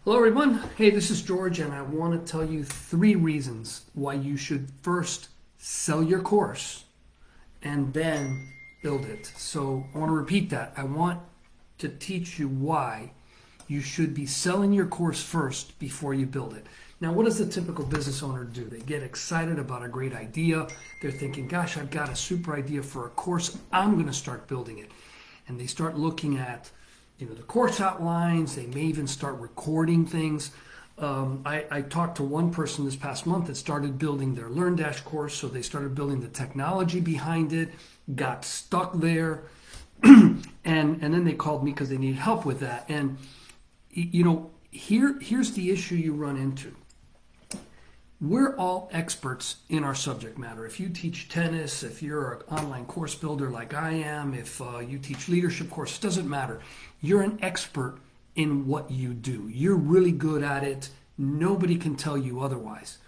Hello everyone, hey, this is George and I want to tell you 3 reasons why you should first sell your course and then build it. So I want to repeat that. I want to teach you why you should be selling your course first before you build it. Now, what does the typical business owner do? They get excited about a great idea. They're thinking, gosh, I've got a super idea for a course. I'm going to start building it. And they start looking at the course outlines. They may even start recording things. I talked to one person this past month that started building their LearnDash course. So they started building the technology behind it, got stuck there, and then they called me because they needed help with that. And here's the issue you run into. We're all experts in our subject matter. If you teach tennis, if you're an online course builder like I am, if you teach leadership courses, doesn't matter. You're an expert in what you do. You're really good at it. Nobody can tell you otherwise.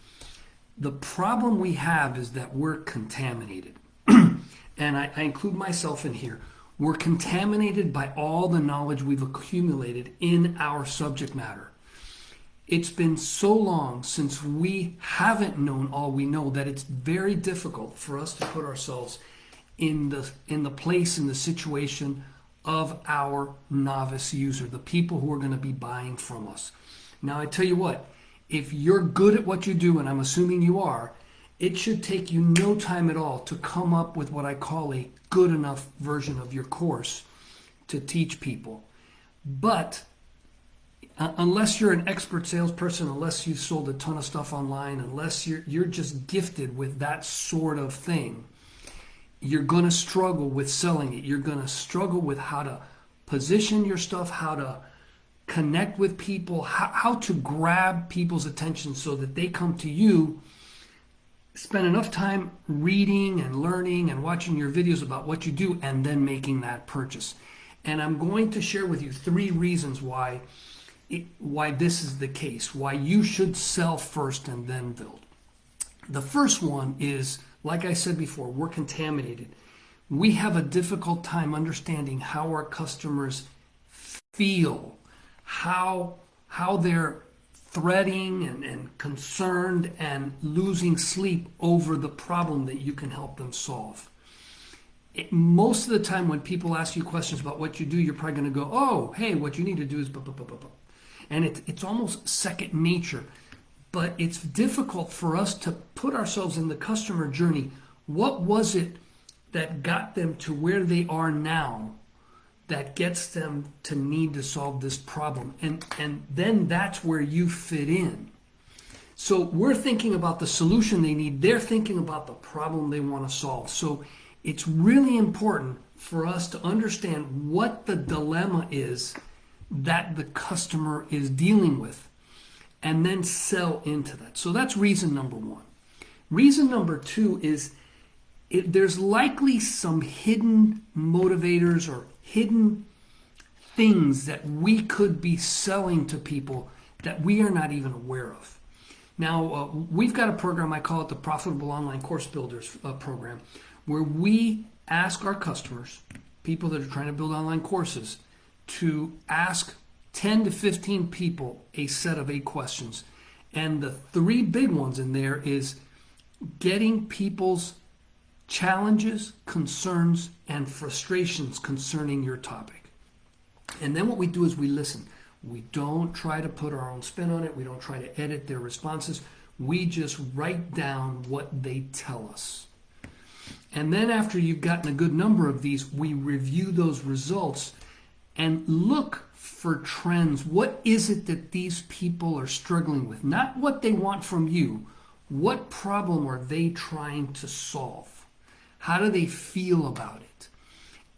The problem we have is that we're contaminated. And I include myself in here. We're contaminated by all the knowledge we've accumulated in our subject matter. It's been so long since we haven't known all we know that it's very difficult for us to put ourselves in the place, in the situation of our novice user, the people who are going to be buying from us. Now, I tell you what, if you're good at what you do, and I'm assuming you are, it should take you no time at all to come up with what I call a good enough version of your course to teach people. But unless you're an expert salesperson, unless you've sold a ton of stuff online, unless you're just gifted with that sort of thing, you're going to struggle with selling it. You're going to struggle with how to position your stuff, how to connect with people, how to grab people's attention so that they come to you, spend enough time reading and learning and watching your videos about what you do, and then making that purchase. And I'm going to share with you 3 reasons why this is the case, why you should sell first and then build. The first one is, like I said before, we're contaminated. We have a difficult time understanding how our customers feel, how they're fretting and concerned and losing sleep over the problem that you can help them solve. Most of the time when people ask you questions about what you do, you're probably going to go, oh, hey, what you need to do is blah, blah, blah, blah, blah. And it's almost second nature. But it's difficult for us to put ourselves in the customer journey. What was it that got them to where they are now that gets them to need to solve this problem? And then that's where you fit in. So we're thinking about the solution they need. They're thinking about the problem they want to solve. So it's really important for us to understand what the dilemma is that the customer is dealing with, and then sell into that. So that's reason number 1. Reason number 2 is there's likely some hidden motivators or hidden things that we could be selling to people that we are not even aware of. Now, we've got a program, I call it the Profitable Online Course Builders program, where we ask our customers, people that are trying to build online courses, to ask 10 to 15 people a set of 8 questions. And the 3 big ones in there is getting people's challenges, concerns, and frustrations concerning your topic. And then what we do is we listen. We don't try to put our own spin on it. We don't try to edit their responses. We just write down what they tell us. And then after you've gotten a good number of these, we review those results and look for trends. What is it that these people are struggling with? Not what they want from you. What problem are they trying to solve? How do they feel about it?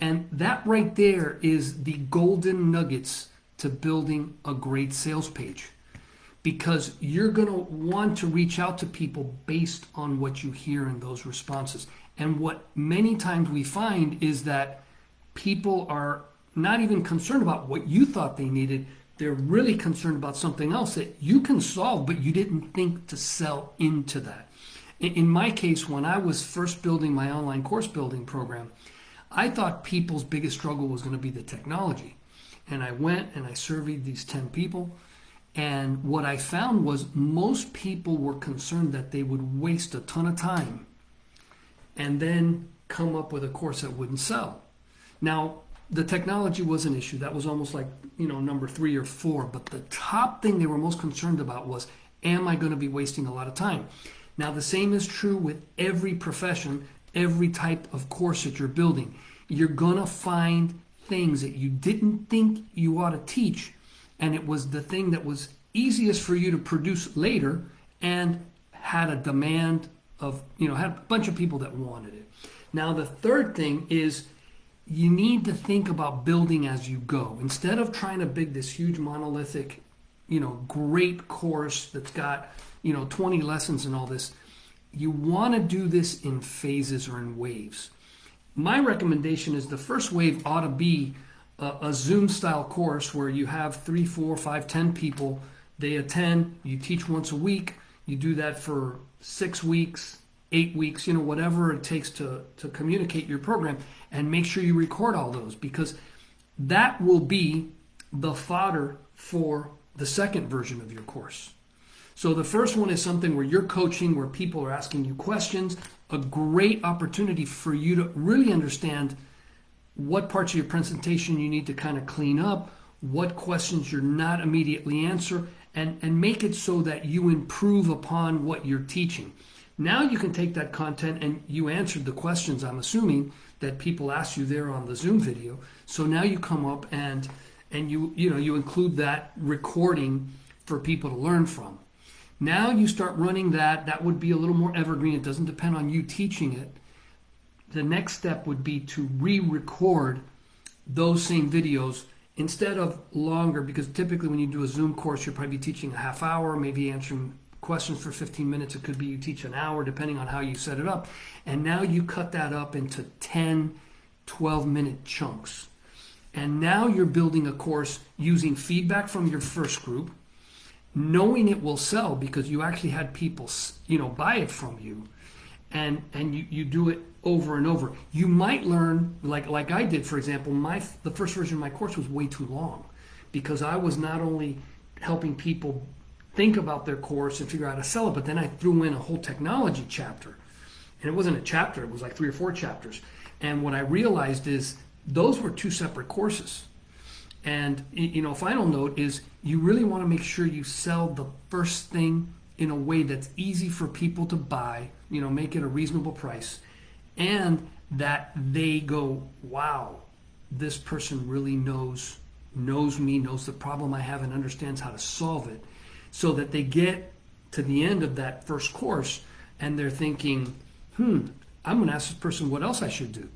And that right there is the golden nuggets to building a great sales page. Because you're going to want to reach out to people based on what you hear in those responses. And what many times we find is that people are not even concerned about what you thought they needed. They're really concerned about something else that you can solve, but you didn't think to sell into that. In my case, when I was first building my online course building program, I thought people's biggest struggle was going to be the technology. And I went and I surveyed these 10 people, And what I found was most people were concerned that they would waste a ton of time and then come up with a course that wouldn't sell. Now, the technology was an issue. That was almost like, number 3 or 4. But the top thing they were most concerned about was, am I going to be wasting a lot of time? Now, the same is true with every profession, every type of course that you're building. You're going to find things that you didn't think you ought to teach, and it was the thing that was easiest for you to produce later and had a demand of, had a bunch of people that wanted it. Now, the third thing is you need to think about building as you go. Instead of trying to build this huge monolithic, great course that's got, 20 lessons and all this, you want to do this in phases or in waves. My recommendation is the first wave ought to be a Zoom style course where you have 3, 4, 5, 10 people. They attend, you teach once a week. You do that for 6 weeks, 8 weeks, whatever it takes to communicate your program, and make sure you record all those, because that will be the fodder for the second version of your course. So the first one is something where you're coaching, where people are asking you questions, a great opportunity for you to really understand what parts of your presentation you need to kind of clean up, what questions you're not immediately answer, and make it so that you improve upon what you're teaching. Now you can take that content, and you answered the questions, I'm assuming, that people asked you there on the Zoom video. So now you come up and you include that recording for people to learn from. Now you start running that. That would be a little more evergreen. It doesn't depend on you teaching it. The next step would be to re-record those same videos instead of longer, because typically when you do a Zoom course, you'll probably be teaching a half hour, maybe answering questions for 15 minutes. It could be you teach an hour, depending on how you set it up. And now you cut that up into 10, 12-minute chunks. And now you're building a course using feedback from your first group, knowing it will sell because you actually had people, buy it from you, and you do it over and over. You might learn, like I did, for example, the first version of my course was way too long, because I was not only helping people think about their course and figure out how to sell it, but then I threw in a whole technology chapter. And it wasn't a chapter, it was like 3 or 4 chapters. And what I realized is those were 2 separate courses. And final note is you really want to make sure you sell the first thing in a way that's easy for people to buy, make it a reasonable price, and that they go, wow, this person really knows me, knows the problem I have, and understands how to solve it, so that they get to the end of that first course and they're thinking, I'm going to ask this person what else I should do,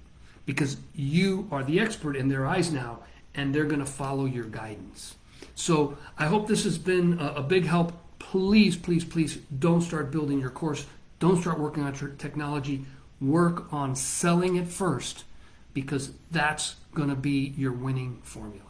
because you are the expert in their eyes now, and they're going to follow your guidance. So I hope this has been a big help. Please, please, please don't start building your course. Don't start working on your technology. Work on selling it first, because that's going to be your winning formula.